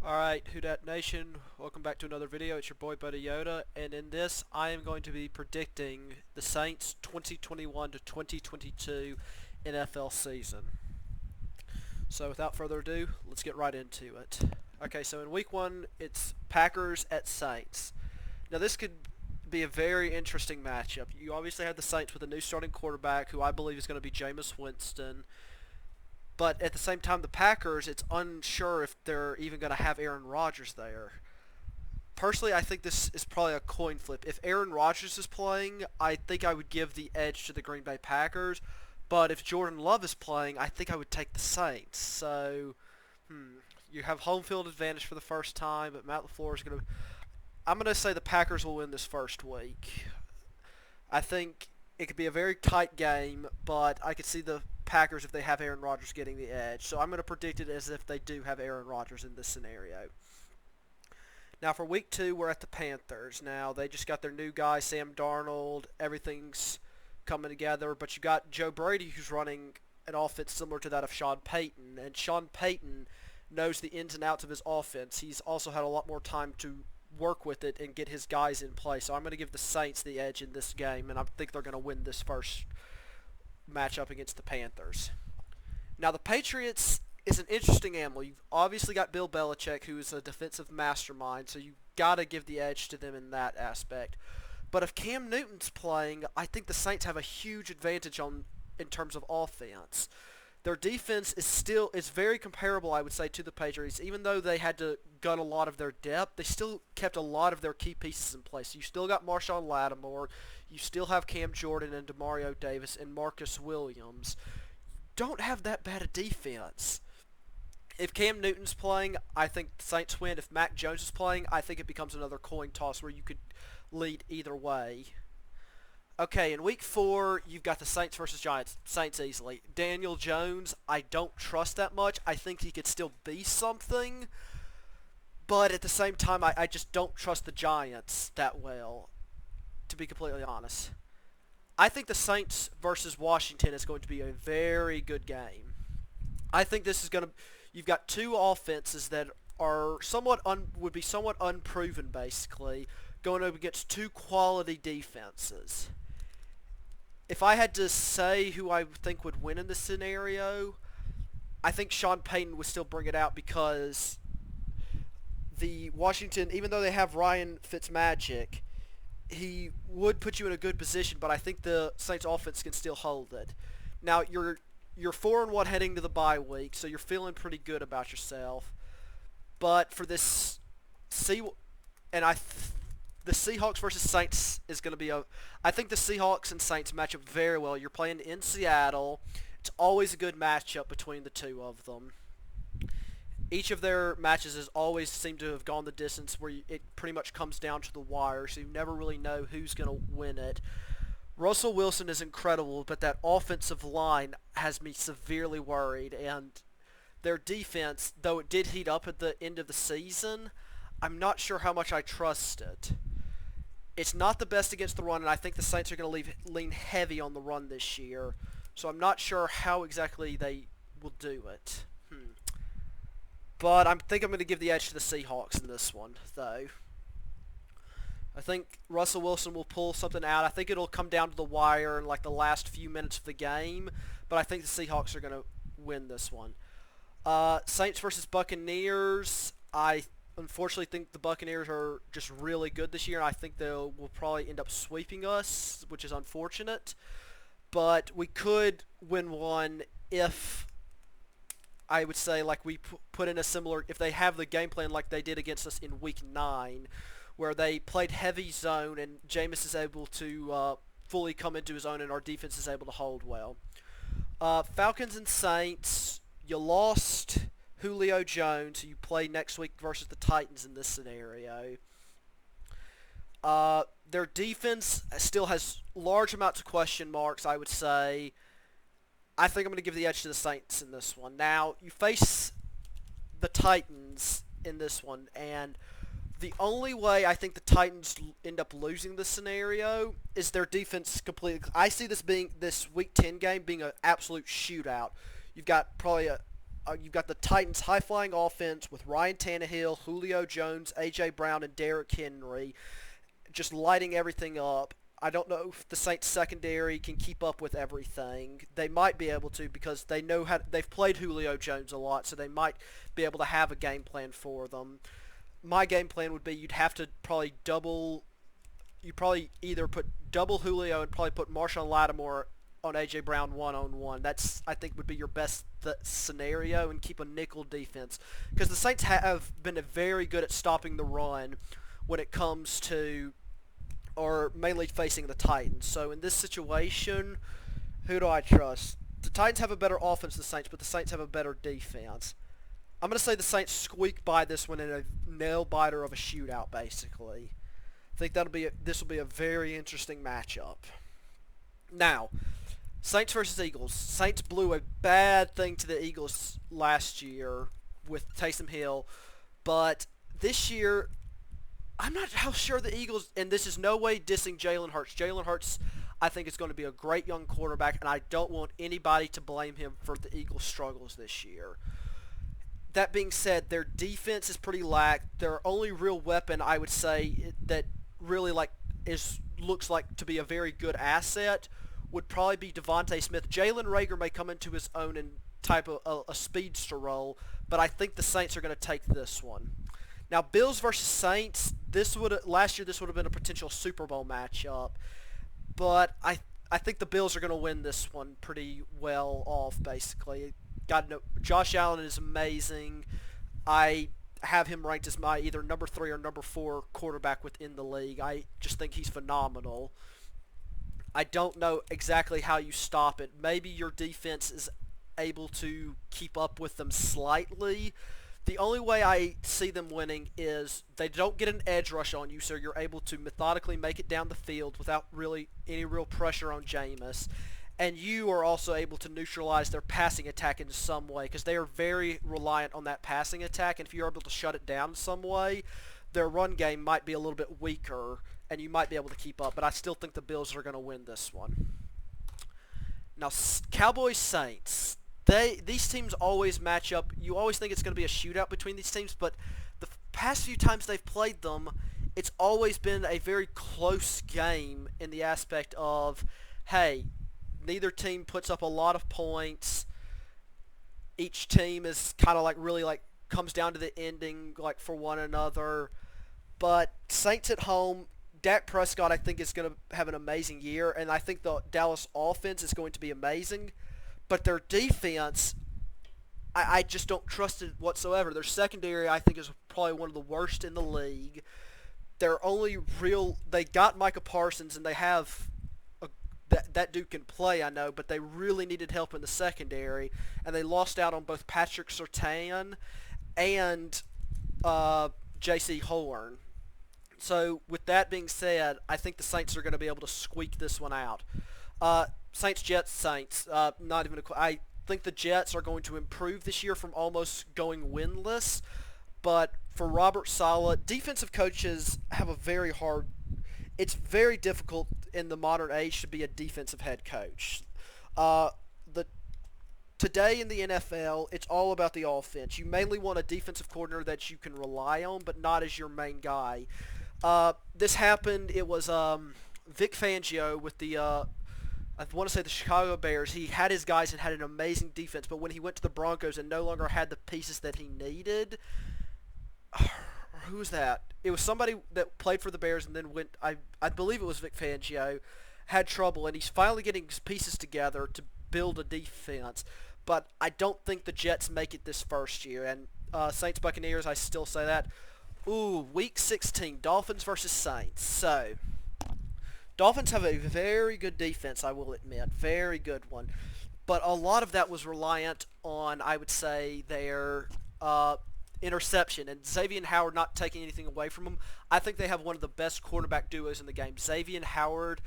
Alright, Who Dat Nation, welcome back to another video. It's your boy Buddy Yoda, and in this I am going to be predicting the Saints 2021 to 2022 NFL season. So without further ado, let's get right into it. Okay, so in week 1 it's Packers at Saints. Now this could be a very interesting matchup. You obviously have the Saints with a new starting quarterback who I believe is going to be Jameis Winston. But at the same time, the Packers, it's unsure if they're even going to have Aaron Rodgers there. Personally, I think this is probably a coin flip. If Aaron Rodgers is playing, I think I would give the edge to the Green Bay Packers. But if Jordan Love is playing, I think I would take the Saints. So, you have home field advantage for the first time, but Matt LaFleur is going to... I'm going to say the Packers will win this first week. I think it could be a very tight game, but I could see the Packers, if they have Aaron Rodgers, getting the edge. So I'm going to predict it as if they do have Aaron Rodgers in this scenario. Now for week 2, we're at the Panthers. Now they just got their new guy, Sam Darnold. Everything's coming together, but you got Joe Brady, who's running an offense similar to that of Sean Payton, and Sean Payton knows the ins and outs of his offense. He's also had a lot more time to work with it and get his guys in play. So I'm going to give the Saints the edge in this game, and I think they're going to win this first matchup against the Panthers. Now the Patriots is an interesting animal. You've obviously got Bill Belichick, who is a defensive mastermind, so you've got to give the edge to them in that aspect. But if Cam Newton's playing, I think the Saints have a huge advantage in terms of offense. Their defense is very comparable, I would say, to the Patriots. Even though they had to gun a lot of their depth, they still kept a lot of their key pieces in place. You still got Marshawn Lattimore. You still have Cam Jordan and Demario Davis and Marcus Williams. Don't have that bad a defense. If Cam Newton's playing, I think the Saints win. If Mac Jones is playing, I think it becomes another coin toss where you could lead either way. Okay, in week 4, you've got the Saints versus Giants. Saints easily. Daniel Jones, I don't trust that much. I think he could still be something. But at the same time, I just don't trust the Giants that well, to be completely honest. I think the Saints versus Washington is going to be a very good game. I think this is going to... You've got two offenses that are would be somewhat unproven, basically, going up against two quality defenses. If I had to say who I think would win in this scenario, I think Sean Payton would still bring it out because the Washington, even though they have Ryan Fitzmagic, he would put you in a good position, but I think the Saints offense can still hold it. Now, you're 4-1 heading to the bye week, so you're feeling pretty good about yourself. But for this the Seahawks versus Saints is going to be I think the Seahawks and Saints match up very well. You're playing in Seattle. It's always a good matchup between the two of them. Each of their matches has always seemed to have gone the distance where it pretty much comes down to the wire, so you never really know who's going to win it. Russell Wilson is incredible, but that offensive line has me severely worried, and their defense, though it did heat up at the end of the season, I'm not sure how much I trust it. It's not the best against the run, and I think the Saints are going to lean heavy on the run this year, so I'm not sure how exactly they will do it. But I think I'm going to give the edge to the Seahawks in this one, though. I think Russell Wilson will pull something out. I think it'll come down to the wire in like the last few minutes of the game, but I think the Seahawks are going to win this one. Saints versus Buccaneers. I unfortunately think the Buccaneers are just really good this year, and I think they will probably end up sweeping us, which is unfortunate. But we could win one if, I would say, like we put in a similar, if they have the game plan like they did against us in week 9, where they played heavy zone and Jameis is able to fully come into his own and our defense is able to hold well. Falcons and Saints, you lost Julio Jones, who you play next week versus the Titans in this scenario. Their defense still has large amounts of question marks, I would say. I think I'm going to give the edge to the Saints in this one. Now, you face the Titans in this one, and the only way I think the Titans end up losing this scenario is their defense completely. I see this Week 10 game being an absolute shootout. You've got probably you've got the Titans' high-flying offense with Ryan Tannehill, Julio Jones, A.J. Brown, and Derrick Henry just lighting everything up. I don't know if the Saints secondary can keep up with everything. They might be able to because they've played Julio Jones a lot, so they might be able to have a game plan for them. My game plan would be you'd have to probably either put double Julio and probably put Marshawn Lattimore on A.J. Brown one-on-one. That's, I think, would be your best scenario, and keep a nickel defense. Because the Saints have been very good at stopping the run when it comes to, or mainly facing the Titans. So in this situation, who do I trust? The Titans have a better offense than the Saints, but the Saints have a better defense. I'm going to say the Saints squeak by this one in a nail-biter of a shootout, basically. I think this will be a very interesting matchup. Now, Saints versus Eagles. Saints blew a bad thing to the Eagles last year with Taysom Hill, but this year, I'm not how sure the Eagles, and this is no way dissing Jalen Hurts. Jalen Hurts, I think, is going to be a great young quarterback, and I don't want anybody to blame him for the Eagles' struggles this year. That being said, their defense is pretty lack. Their only real weapon, I would say, that really looks like to be a very good asset would probably be Devontae Smith. Jalen Reagor may come into his own in type of a speedster role, but I think the Saints are going to take this one. Now, Bills versus Saints. Last year this would have been a potential Super Bowl matchup, but I think the Bills are going to win this one pretty well off. Basically, Josh Allen is amazing. I have him ranked as my either number 3 or number 4 quarterback within the league. I just think he's phenomenal. I don't know exactly how you stop it. Maybe your defense is able to keep up with them slightly. The only way I see them winning is they don't get an edge rush on you, so you're able to methodically make it down the field without really any real pressure on Jameis. And you are also able to neutralize their passing attack in some way, because they are very reliant on that passing attack, and if you're able to shut it down some way, their run game might be a little bit weaker, and you might be able to keep up, but I still think the Bills are going to win this one. Now, Cowboys-Saints. These teams always match up. You always think it's going to be a shootout between these teams, but the past few times they've played them, it's always been a very close game in the aspect of, hey, neither team puts up a lot of points. Each team is kind of really comes down to the ending for one another. But Saints at home, Dak Prescott, I think, is going to have an amazing year, and I think the Dallas offense is going to be amazing. But their defense, I just don't trust it whatsoever. Their secondary, I think, is probably one of the worst in the league. They got Micah Parsons, and they have that dude can play, I know, but they really needed help in the secondary, and they lost out on both Patrick Surtain and J.C. Horn. So with that being said, I think the Saints are going to be able to squeak this one out. Saints. I think the Jets are going to improve this year from almost going winless, but for Robert Saleh, defensive coaches have it's very difficult in the modern age to be a defensive head coach. Today in the NFL, it's all about the offense. You mainly want a defensive coordinator that you can rely on, but not as your main guy. This happened, it was Vic Fangio with I want to say the Chicago Bears. He had his guys and had an amazing defense, but when he went to the Broncos and no longer had the pieces that he needed, who was that? It was somebody that played for the Bears and then went, I believe it was Vic Fangio, had trouble, and he's finally getting his pieces together to build a defense. But I don't think the Jets make it this first year. And Saints Buccaneers, I still say that. Ooh, Week 16, Dolphins versus Saints. So, Dolphins have a very good defense, I will admit. Very good one. But a lot of that was reliant on, I would say, their interception. And Xavier Howard not taking anything away from them. I think they have one of the best quarterback duos in the game. Xavier Howard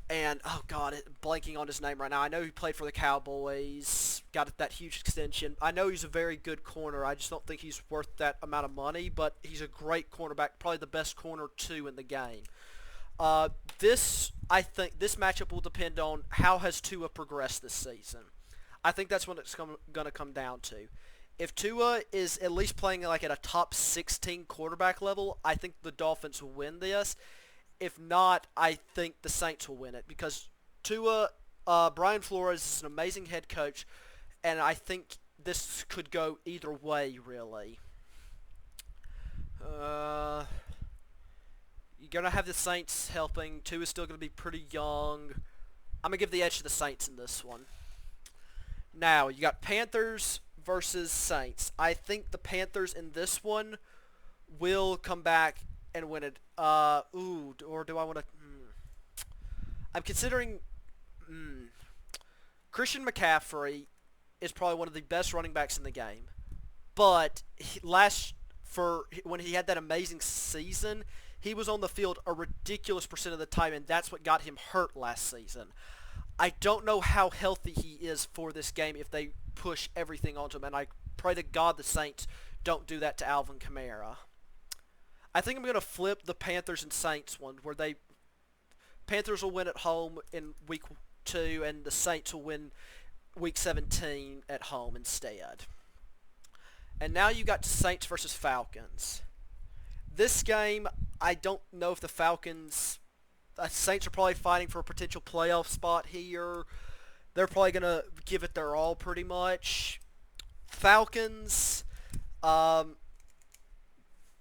and, oh God, blanking on his name right now. I know he played for the Cowboys, got that huge extension. I know he's a very good corner. I just don't think he's worth that amount of money, but he's a great cornerback, probably the best corner two in the game. I think this matchup will depend on how has Tua progressed this season. I think that's what it's going to come down to. If Tua is at least playing like at a top 16 quarterback level, I think the Dolphins will win this. If not, I think the Saints will win it because Tua, Brian Flores is an amazing head coach, and I think this could go either way, really. You're going to have the Saints helping. Tua's still going to be pretty young. I'm going to give the edge to the Saints in this one. Now, you got Panthers versus Saints. I think the Panthers in this one will come back and win it. Or do I want to... I'm considering... Christian McCaffrey is probably one of the best running backs in the game. But when he had that amazing season, he was on the field a ridiculous percent of the time, and that's what got him hurt last season. I don't know how healthy he is for this game if they push everything onto him, and I pray to God the Saints don't do that to Alvin Kamara. I think I'm going to flip the Panthers and Saints one, where Panthers will win at home in week 2, and the Saints will win week 17 at home instead. And now you got Saints versus Falcons. This game, I don't know if the Falcons... Saints are probably fighting for a potential playoff spot here. They're probably going to give it their all pretty much. Falcons,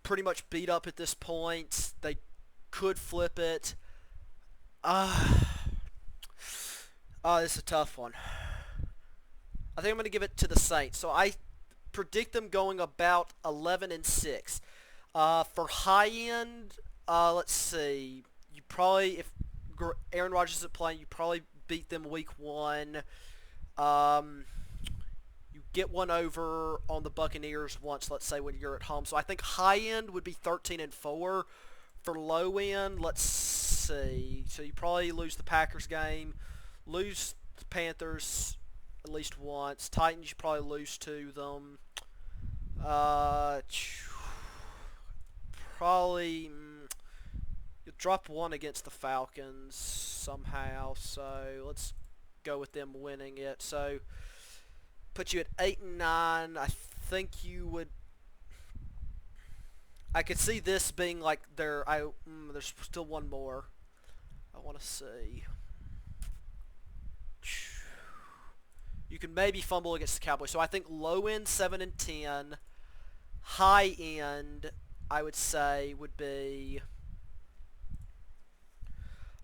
pretty much beat up at this point. They could flip it. This is a tough one. I think I'm going to give it to the Saints. So I predict them going about 11-6. For high end, let's see. You probably, if Aaron Rodgers isn't playing, you probably beat them week 1. You get one over on the Buccaneers once, let's say, when you're at home. So I think high end would be 13-4. For low end, let's see. So you probably lose the Packers game, lose the Panthers at least once. Titans, you probably lose to them. Probably... You'll drop one against the Falcons somehow, so let's go with them winning it. So, put you at 8-9. I think you would... I could see this being like there's still one more. I want to see. You can maybe fumble against the Cowboys. So I think low end 7-10. High end, I would say, would be...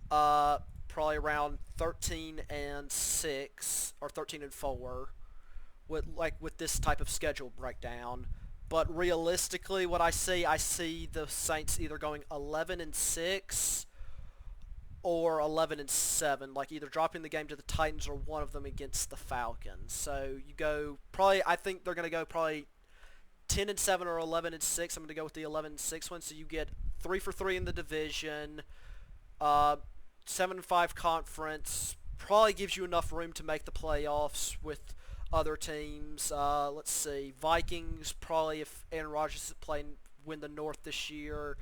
probably around 13-6 or 13-4 with this type of schedule breakdown. But realistically, what I see the Saints either going 11-6 or 11-7, like either dropping the game to the Titans or one of them against the Falcons. So you go probably. I think they're going to go probably 10-7 or 11-6. I'm going to go with the 11-6 one. So you get 3 for 3 in the division. 7-5 conference, probably gives you enough room to make the playoffs with other teams. Let's see, Vikings, probably if Aaron Rodgers is playing, win the North this year.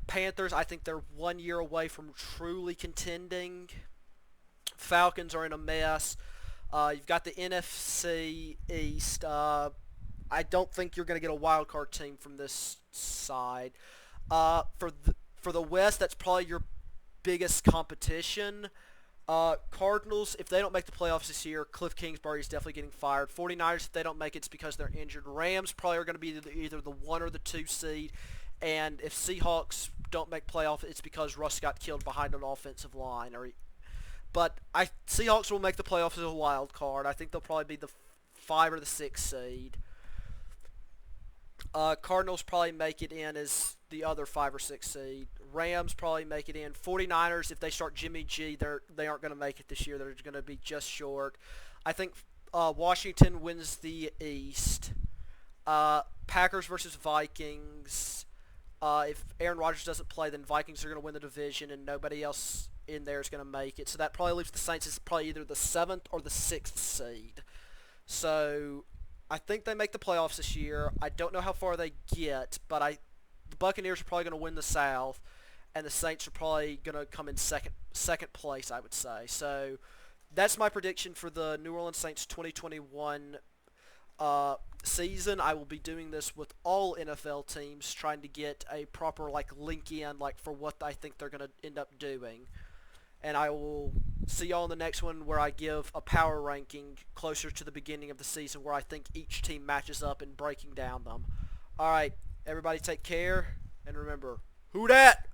Panthers, I think they're 1 year away from truly contending. Falcons are in a mess. You've got the NFC East. I don't think you're going to get a wild card team from this side. For the West, that's probably your biggest competition. Cardinals, if they don't make the playoffs this year, Cliff Kingsbury is definitely getting fired. 49ers, if they don't make it, it's because they're injured. Rams probably are going to be either the 1 or the 2 seed. And if Seahawks don't make playoffs, it's because Russ got killed behind an offensive line. But Seahawks will make the playoffs as a wild card. I think they'll probably be the 5 or the 6 seed. Cardinals probably make it in as the other 5 or 6 seed. Rams probably make it in. 49ers, if they start Jimmy G, they aren't going to make it this year. They're going to be just short. I think Washington wins the East. Packers versus Vikings. If Aaron Rodgers doesn't play, then Vikings are going to win the division, and nobody else in there is going to make it. So that probably leaves the Saints as probably either the 7th or the 6th seed. So I think they make the playoffs this year. I don't know how far they get, but the Buccaneers are probably going to win the South, and the Saints are probably going to come in second place, I would say. So that's my prediction for the New Orleans Saints 2021 season. I will be doing this with all NFL teams, trying to get a proper link in for what I think they're going to end up doing. And I will see y'all in the next one where I give a power ranking closer to the beginning of the season where I think each team matches up and breaking down them. Alright, everybody take care, and remember, who dat?